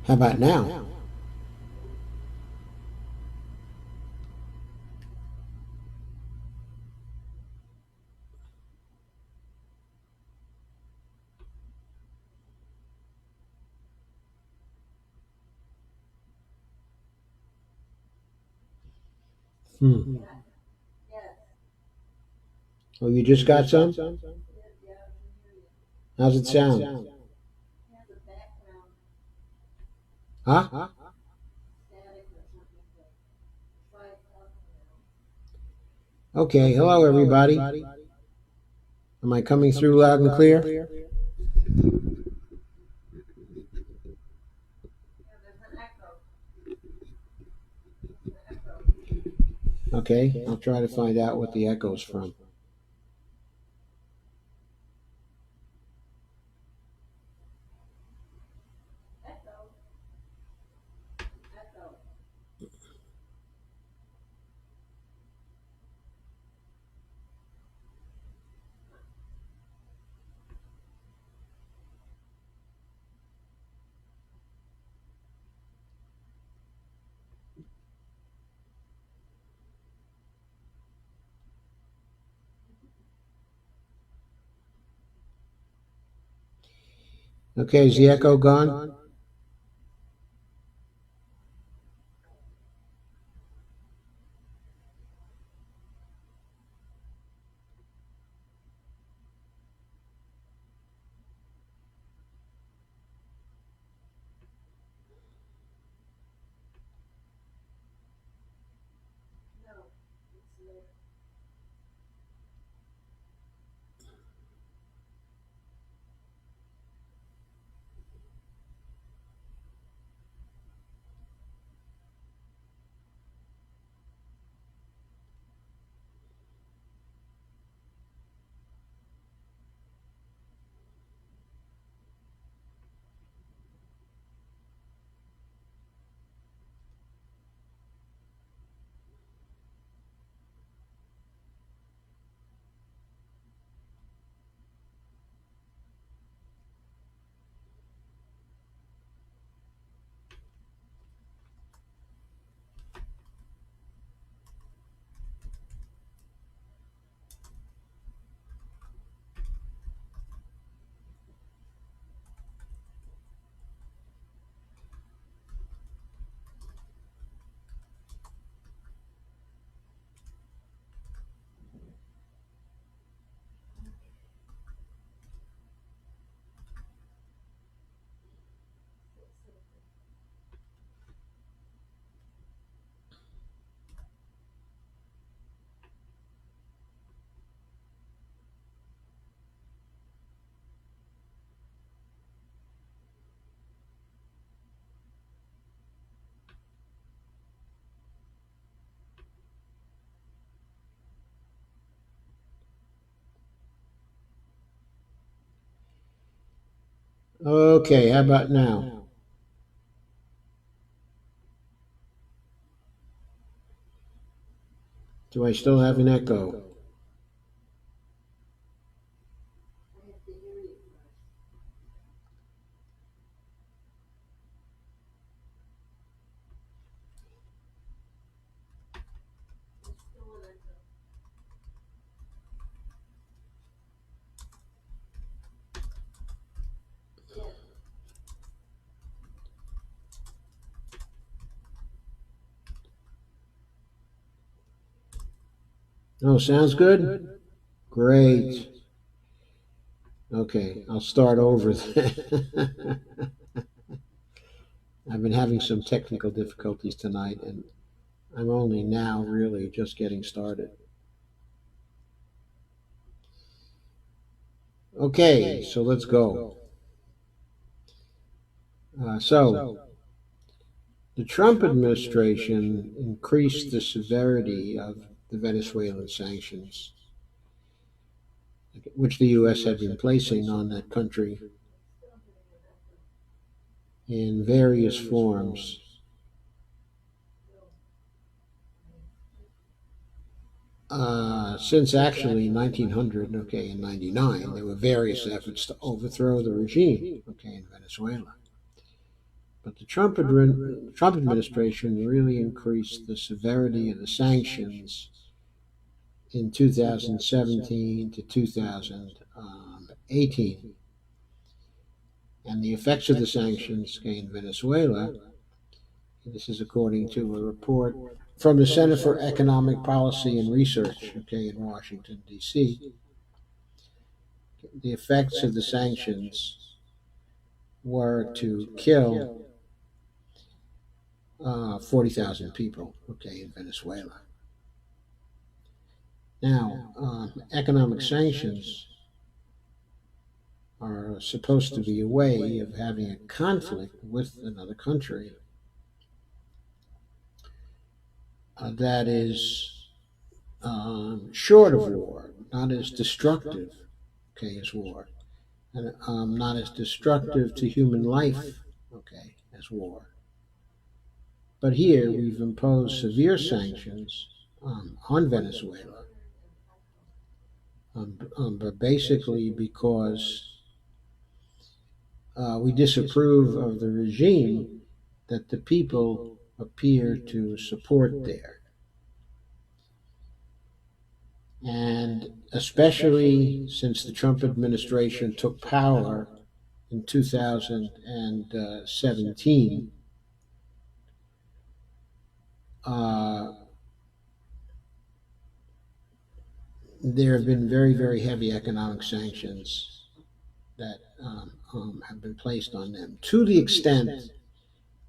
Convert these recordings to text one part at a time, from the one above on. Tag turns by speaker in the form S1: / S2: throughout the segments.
S1: How about now? Hmm. Oh, you just got some? How's it sound? Huh? Okay. Hello, everybody. Am I coming through loud and clear? Okay. I'll try to find out what the echo's from. Okay. Is the echo gone? Okay. How about now? Do I still have an echo? Oh, sounds good? Great. Okay. I'll start over then. I've been having some technical difficulties tonight, and I'm only now really just getting started. Okay, so let's go. So, the Trump administration increased the severity of the Venezuelan sanctions, which the U.S. had been placing on that country in various forms. Since actually 1900, okay, in 99, there were various efforts to overthrow the regime, okay, in Venezuela. But the Trump administration really increased the severity of the sanctions in 2017 to 2018. And the effects of the sanctions in Venezuela, this is according to a report from the Center for Economic Policy and Research, okay, in Washington, D.C., the effects of the sanctions were to kill 40,000 people, okay, in Venezuela. Now, economic sanctions are supposed to be a way of having a conflict with another country that is short of war, not as destructive, okay, as war, and not as destructive to human life, okay, as war. But here we've imposed severe sanctions on Venezuela, but basically because we disapprove of the regime that the people appear to support there. And especially since the Trump administration took power in 2017, uh, there have been very, very heavy economic sanctions that have been placed on them, to the extent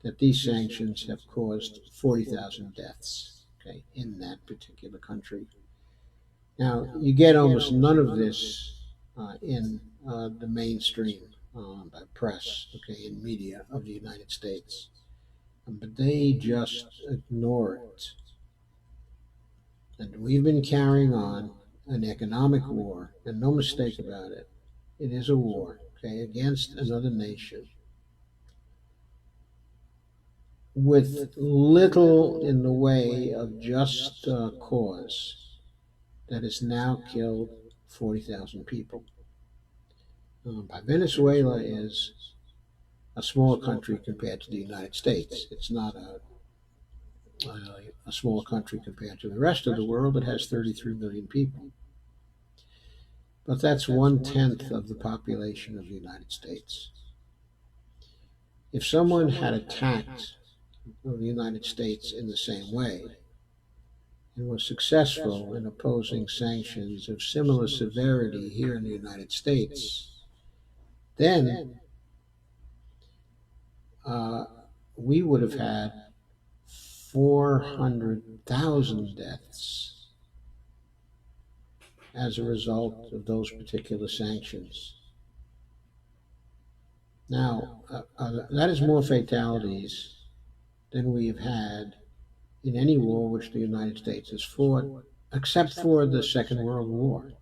S1: that these sanctions have caused 40,000 deaths, okay, in that particular country. Now, you get almost none of this in the mainstream press, okay, in media of the United States, but they just ignore it. And we've been carrying on an economic war, and no mistake about it. It is a war, okay, against another nation with little in the way of just cause that has now killed 40,000 people. Venezuela is a small country compared to the United States. It's not a small country compared to the rest of the world. It has 33 million people. But that's 1/10 of the population of the United States. If someone had attacked the United States in the same way and was successful in opposing sanctions of similar severity here in the United States, then uh, we would have had 400,000 deaths as a result of those particular sanctions. Now, that is more fatalities than we have had in any war which the United States has fought, except for the Second World War.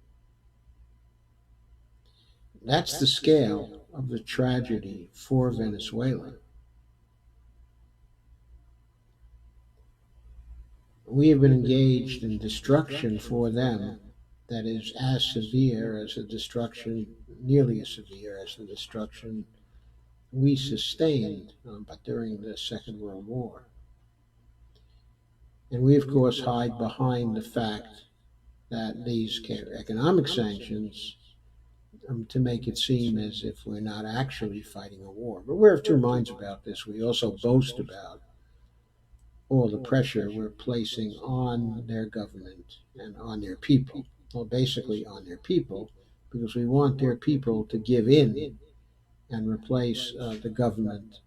S1: That's the scale of the tragedy for Venezuela. We have been engaged in destruction for them that is as severe as the destruction, nearly as severe as the destruction we sustained but during the Second World War. And we, of course, hide behind the fact that these economic sanctions to make it seem as if we're not actually fighting a war. But we're of two minds about this. We also boast about all the pressure we're placing on their government and on their people. Well, basically on their people, because we want their people to give in and replace the government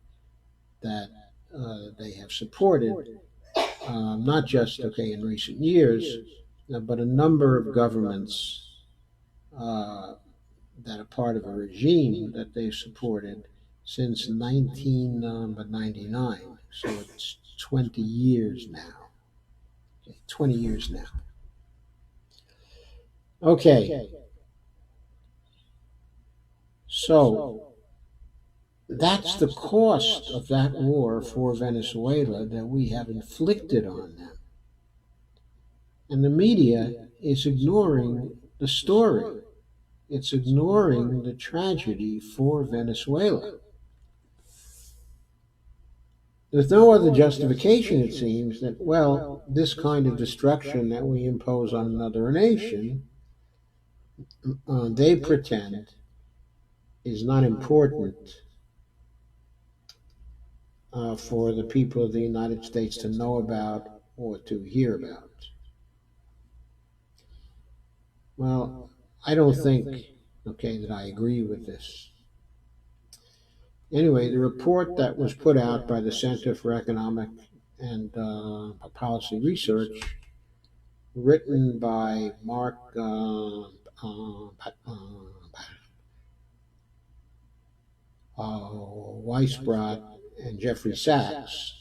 S1: that they have supported, not just, okay, in recent years, but a number of governments that are part of a regime that they've supported since 1999. So it's 20 years now. Okay, 20 years now. Okay. So that's the cost of that war for Venezuela that we have inflicted on them. And the media is ignoring the story. It's ignoring the tragedy for Venezuela. There's no other justification, it seems, that, well, this kind of destruction that we impose on another nation, they pretend is not important for the people of the United States to know about or to hear about. Well, I don't think, okay, that I agree with this. Anyway, the report that was put out by the Center for Economic and Policy Research, written by Mark Weisbrot and Jeffrey Sachs,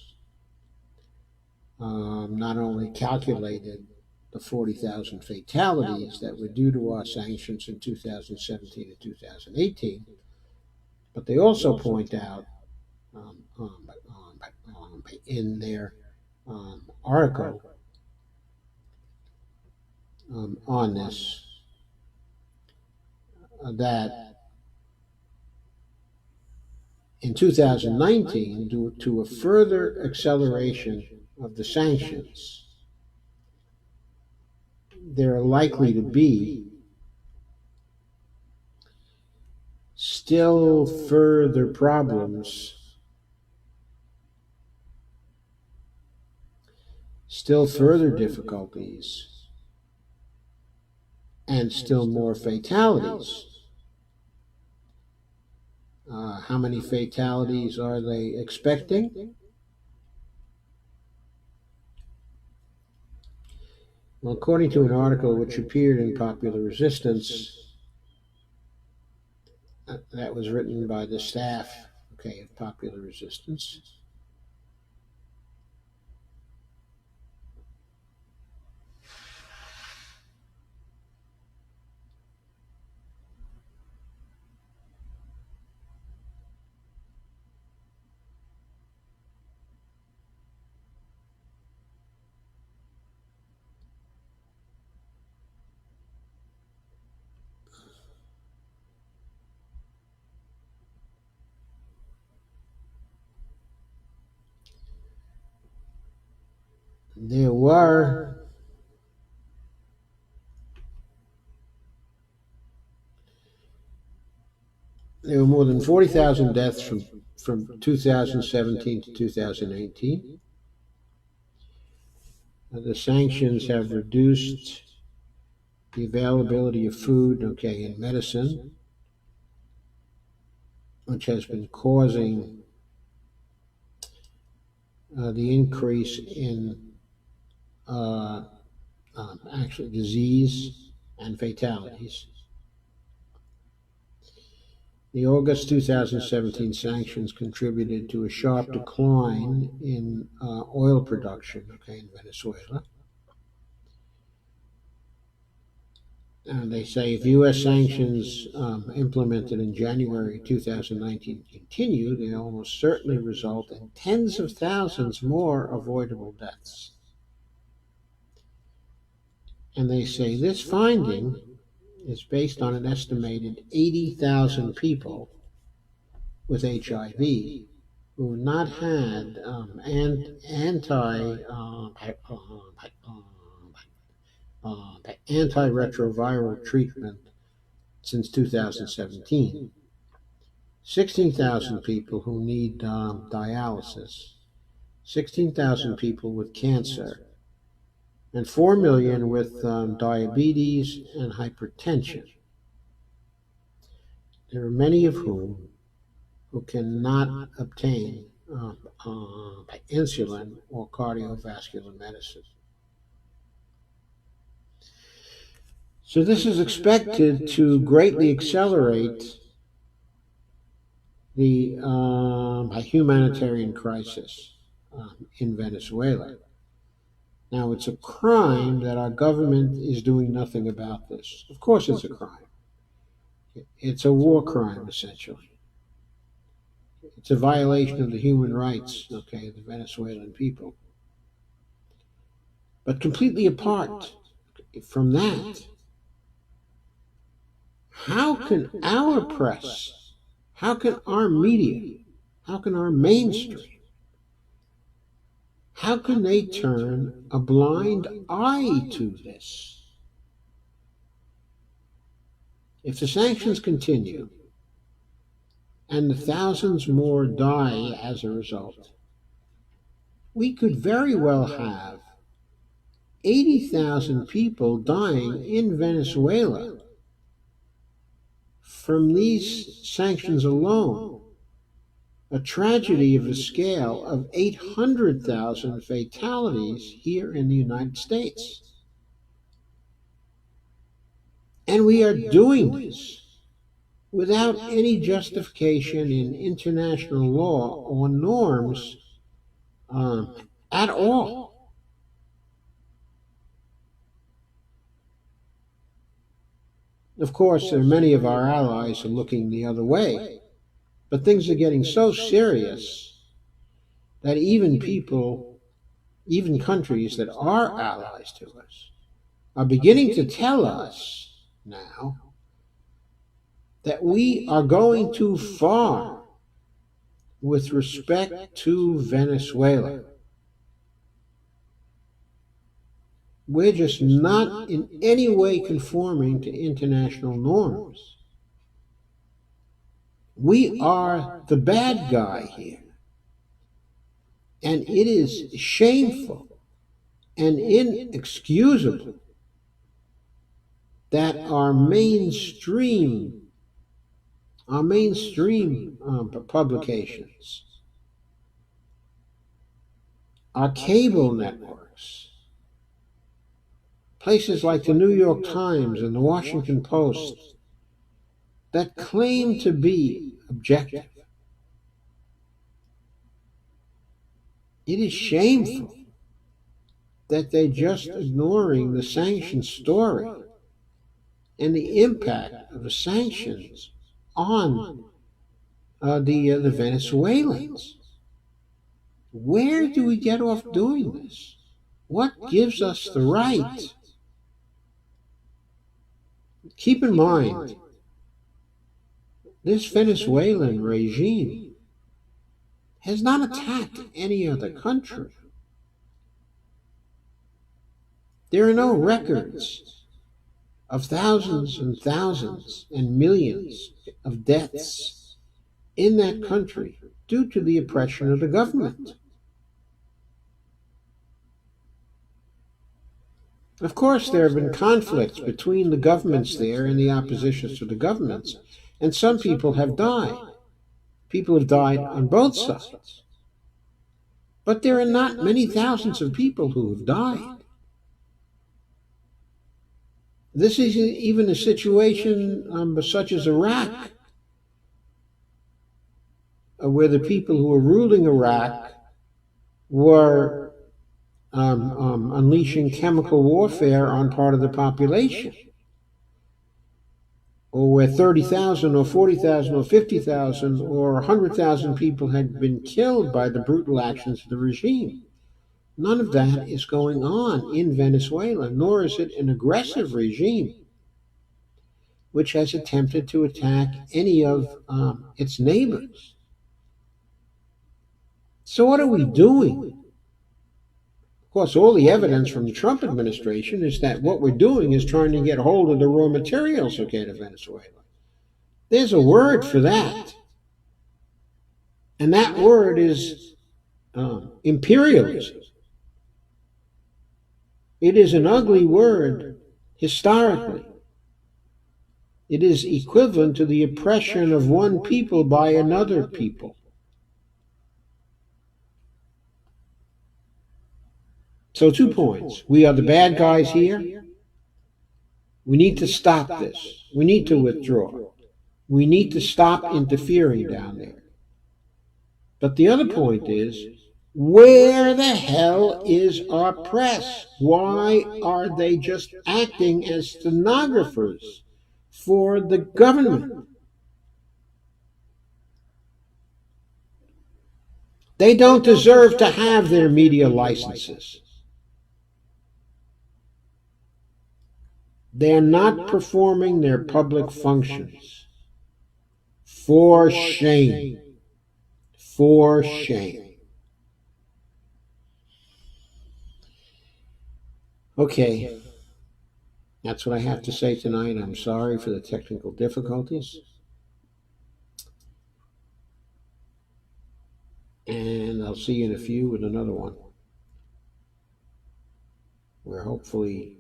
S1: not only calculated the 40,000 fatalities that were due to our sanctions in 2017 and 2018, but they also point out in their article on this that in 2019, due to a further acceleration of the sanctions, there are likely to be still further problems, still further difficulties, and still more fatalities. How many fatalities are they expecting? Well, according to an article which appeared in Popular Resistance, that was written by the staff, okay, of Popular Resistance, there were more than 40,000 deaths from 2017 to 2018. The sanctions have reduced the availability of food, okay, and medicine, which has been causing the increase in uh, actually disease and fatalities. The August 2017 sanctions contributed to a sharp decline in oil production, okay, in Venezuela. And they say if U.S. sanctions implemented in January 2019 continue, they almost certainly result in tens of thousands more avoidable deaths. And they say this finding is based on an estimated 80,000 people with HIV who not had antiretroviral treatment since 2017. 16,000 people who need dialysis, 16,000 people with cancer, and 4 million with diabetes and hypertension. There are many of who cannot obtain insulin or cardiovascular medicine. So this is expected to greatly accelerate the humanitarian crisis in Venezuela. Now, it's a crime that our government is doing nothing about this. Of course, it's a crime. It's a war crime, essentially. It's a violation of the human rights, okay, of the Venezuelan people. But completely apart from that, how can our press, how can our media, how can our mainstream How can they turn a blind eye to this? If the sanctions continue and the thousands more die as a result, we could very well have 80,000 people dying in Venezuela from these sanctions alone, a tragedy of a scale of 800,000 fatalities here in the United States. And we are doing this without any justification in international law or norms at all. Of course, there are many of our allies are looking the other way, but things are getting so serious that even countries that are allies to us, are beginning to tell us now that we are going too far with respect to Venezuela. We're just not in any way conforming to international norms. We are the bad guy here. And it is shameful and inexcusable that our mainstream publications, our cable networks, places like the New York Times and the Washington Post that claim to be objective. It is shameful that they're just ignoring the sanctions story and the impact of the sanctions on the Venezuelans. Where do we get off doing this? What gives us the right? Keep in mind, this Venezuelan regime has not attacked any other country. There are no records of thousands and thousands and millions of deaths in that country due to the oppression of the government. Of course, there have been conflicts between the governments there and the oppositions to the governments, and some people have died. People have died on both sides. But there are not many thousands of people who have died. This is even a situation such as Iraq, where the people who were ruling Iraq were unleashing chemical warfare on part of the population, or where 30,000 or 40,000 or 50,000 or 100,000 people had been killed by the brutal actions of the regime. None of that is going on in Venezuela, nor is it an aggressive regime which has attempted to attack any of its neighbors. So what are we doing? Of course, all the evidence from the Trump administration is that what we're doing is trying to get hold of the raw materials, okay, to Venezuela. There's a word for that. And that word is imperialism. It is an ugly word historically. It is equivalent to the oppression of one people by another people. So 2 points. We are the bad guys here. We need to stop this. We need to withdraw. We need to stop interfering down there. But the other point is, where the hell is our press? Why are they just acting as stenographers for the government? They don't deserve to have their media licenses. They're not performing their public functions. For shame. For shame. Okay, that's what I have to say tonight. I'm sorry for the technical difficulties, and I'll see you in a few with another one where hopefully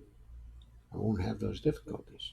S1: I won't have those difficulties.